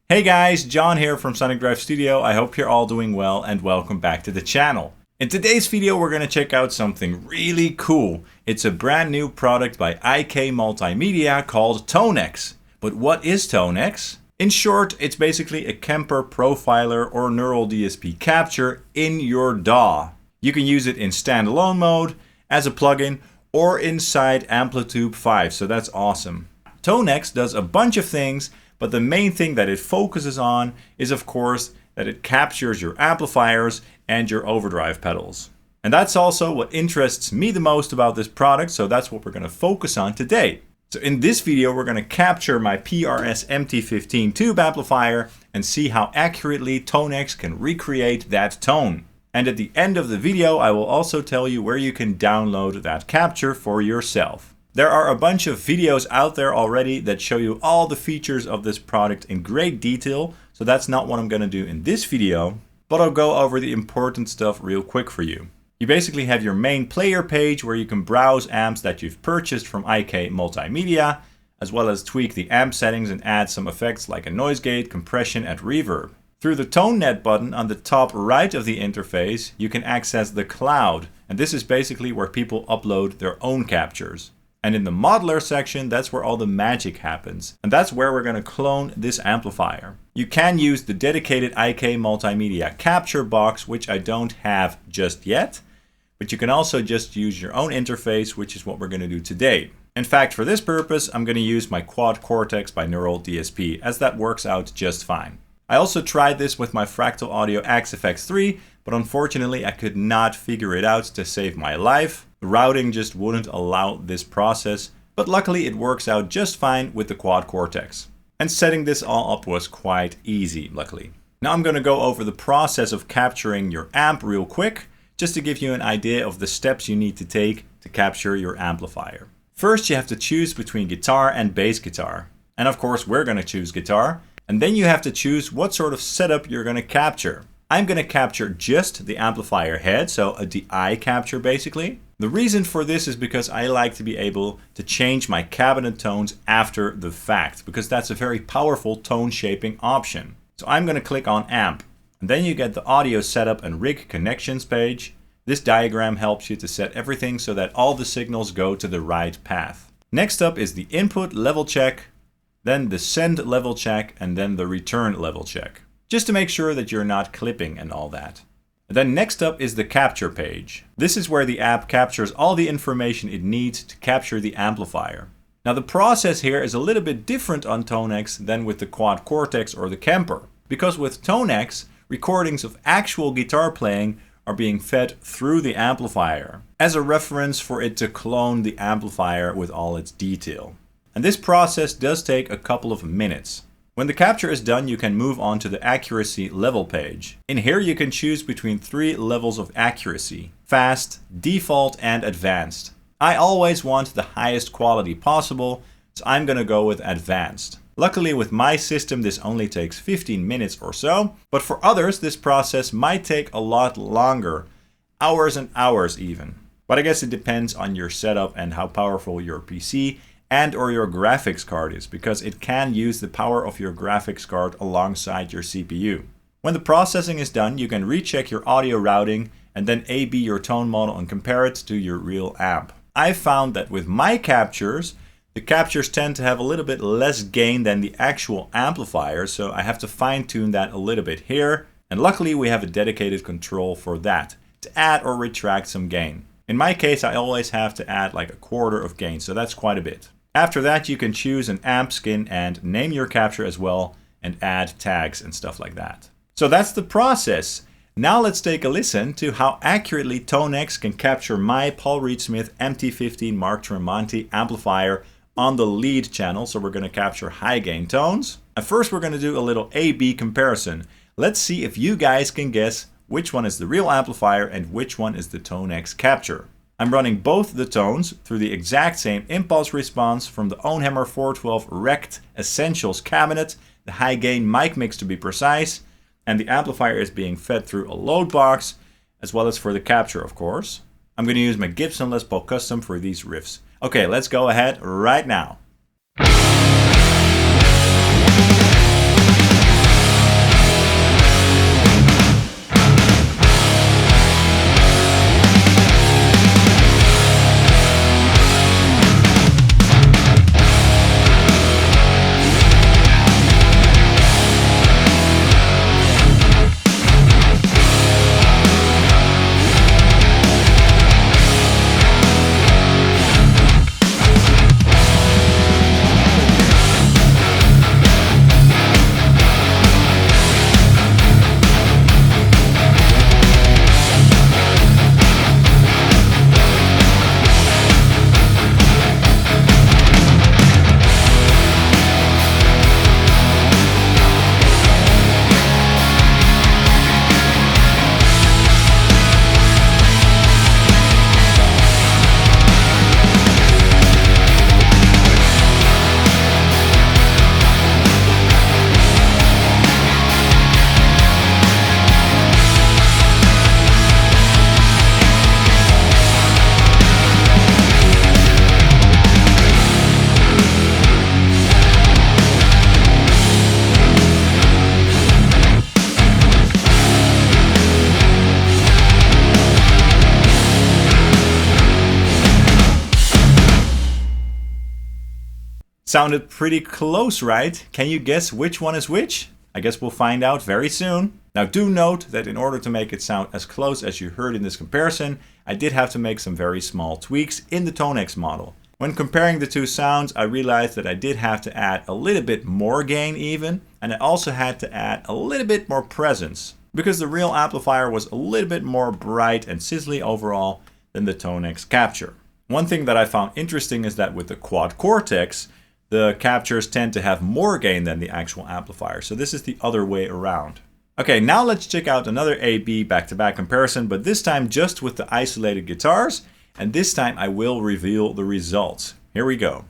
Hey guys, John here from Sonic Drive Studio. I hope you're all doing well and welcome back to the channel. In today's video we're going to check out something really cool. It's a brand new product by IK Multimedia called Tonex. But what is Tonex? In short, it's basically a Kemper profiler or neural DSP capture in your DAW. You can use it in standalone mode, as a plugin, or inside Amplitude 5, so that's awesome. Tonex does a bunch of things, but the main thing that it focuses on is of course that it captures your amplifiers and your overdrive pedals. And that's also what interests me the most about this product, so that's what we're going to focus on today. So in this video we're going to capture my PRS MT15 tube amplifier and see how accurately Tonex can recreate that tone. And at the end of the video I will also tell you where you can download that capture for yourself. There are a bunch of videos out there already that show you all the features of this product in great detail, so that's not what I'm going to do in this video, but I'll go over the important stuff real quick for you. You basically have your main player page where you can browse amps that you've purchased from IK Multimedia, as well as tweak the amp settings and add some effects like a noise gate, compression and reverb. Through the ToneNet button on the top right of the interface, you can access the cloud, and this is basically where people upload their own captures. And in the modeler section, that's where all the magic happens. And that's where we're going to clone this amplifier. You can use the dedicated IK Multimedia capture box, which I don't have just yet. But you can also just use your own interface, which is what we're going to do today. In fact, for this purpose, I'm going to use my Quad Cortex by Neural DSP, as that works out just fine. I also tried this with my Fractal Audio XFX3, but unfortunately I could not figure it out to save my life. The routing just wouldn't allow this process, but luckily it works out just fine with the Quad Cortex. And setting this all up was quite easy, luckily. Now I'm going to go over the process of capturing your amp real quick, just to give you an idea of the steps you need to take to capture your amplifier. First you have to choose between guitar and bass guitar. And of course we're going to choose guitar. And then you have to choose what sort of setup you're going to capture. I'm going to capture just the amplifier head, so a DI capture basically. The reason for this is because I like to be able to change my cabinet tones after the fact, because that's a very powerful tone shaping option. So I'm going to click on amp. And then you get the audio setup and rig connections page. This diagram helps you to set everything so that all the signals go to the right path. Next up is the input level check, then the send level check, and then the return level check. Just to make sure that you're not clipping and all that. And then next up is the capture page. This is where the app captures all the information it needs to capture the amplifier. Now the process here is a little bit different on Tonex than with the Quad Cortex or the Kemper. Because with Tonex, recordings of actual guitar playing are being fed through the amplifier as a reference for it to clone the amplifier with all its detail. And this process does take a couple of minutes. When the capture is done, you can move on to the accuracy level page. In here you can choose between 3 levels of accuracy: fast, default and advanced. I always want the highest quality possible, so I'm gonna go with advanced. Luckily with my system this only takes 15 minutes or so, but for others this process might take a lot longer, hours and hours even. But I guess it depends on your setup and how powerful your PC and or your graphics card is, because it can use the power of your graphics card alongside your CPU. When the processing is done, you can recheck your audio routing and then A/B your tone model and compare it to your real amp. I found that with my captures, the captures tend to have a little bit less gain than the actual amplifier, so I have to fine-tune that a little bit here. And luckily we have a dedicated control for that, to add or retract some gain. In my case I always have to add like 1/4 of gain, so that's quite a bit. After that you can choose an amp skin and name your capture as well and add tags and stuff like that. So that's the process. Now let's take a listen to how accurately Tonex can capture my Paul Reed Smith MT15 Mark Tremonti amplifier on the lead channel. So we're going to capture high gain tones. And first we're going to do a little A/B comparison. Let's see if you guys can guess which one is the real amplifier and which one is the Tonex capture. I'm running both the tones through the exact same impulse response from the OwnHammer 412 RECT Essentials cabinet, the high gain mic mix to be precise, and the amplifier is being fed through a load box, as well as for the capture of course. I'm going to use my Gibson Les Paul Custom for these riffs. Okay, let's go ahead right now. Sounded pretty close, right? Can you guess which one is which? I guess we'll find out very soon. Now do note that in order to make it sound as close as you heard in this comparison, I did have to make some very small tweaks in the Tonex model. When comparing the two sounds, I realized that I did have to add a little bit more gain even, and I also had to add a little bit more presence, because the real amplifier was a little bit more bright and sizzly overall than the Tonex capture. One thing that I found interesting is that with the quad cortex, the captures tend to have more gain than the actual amplifier. So this is the other way around. Okay, now let's check out another A-B back-to-back comparison, but this time just with the isolated guitars. And this time I will reveal the results. Here we go.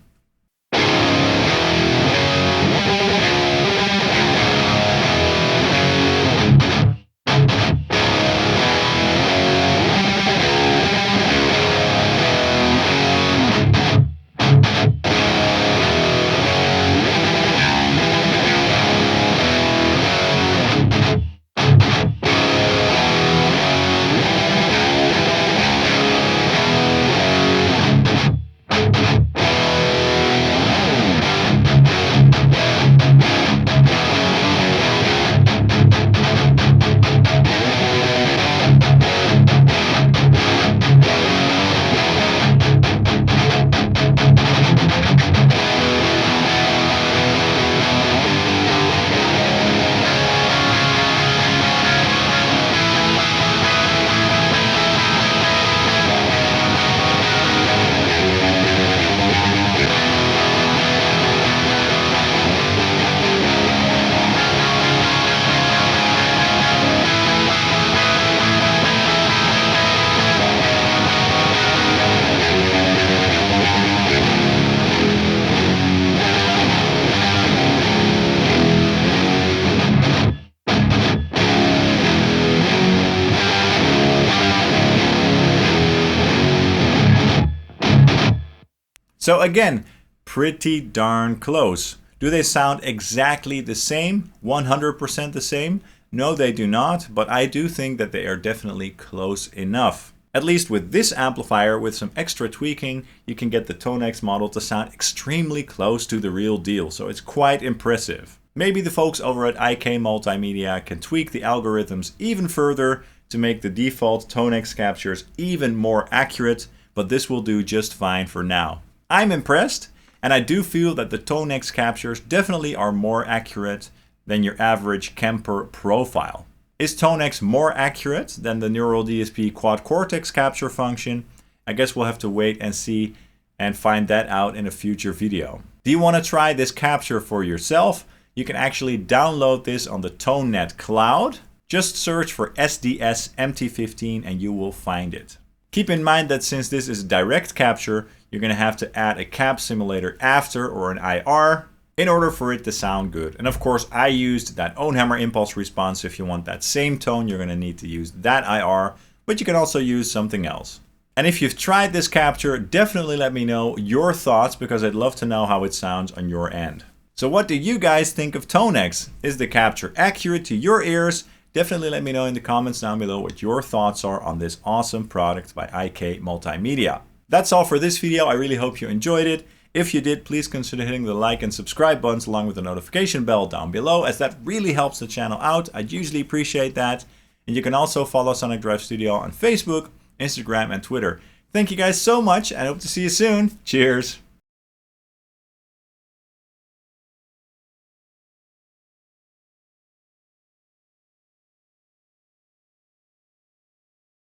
So again, pretty darn close. Do they sound exactly the same? 100% the same? No, they do not, but I do think that they are definitely close enough. At least with this amplifier, with some extra tweaking, you can get the Tonex model to sound extremely close to the real deal, so it's quite impressive. Maybe the folks over at IK Multimedia can tweak the algorithms even further to make the default Tonex captures even more accurate, but this will do just fine for now. I'm impressed, and I do feel that the Tonex captures definitely are more accurate than your average Kemper profile. Is Tonex more accurate than the Neural DSP quad cortex capture function? I guess we'll have to wait and see and find that out in a future video. Do you want to try this capture for yourself? You can actually download this on the ToneNet cloud. Just search for SDS MT15 and you will find it. Keep in mind that since this is direct capture, you're going to have to add a cab simulator after, or an IR, in order for it to sound good. And of course, I used that OwnHammer impulse response. If you want that same tone, you're going to need to use that IR, but you can also use something else. And if you've tried this capture, definitely let me know your thoughts, because I'd love to know how it sounds on your end. So what do you guys think of Tonex? Is the capture accurate to your ears? Definitely let me know in the comments down below what your thoughts are on this awesome product by IK Multimedia. That's all for this video. I really hope you enjoyed it. If you did, please consider hitting the like and subscribe buttons along with the notification bell down below, as that really helps the channel out. I'd usually appreciate that. And you can also follow Sonic Drive Studio on Facebook, Instagram, and Twitter. Thank you guys so much, and I hope to see you soon. Cheers!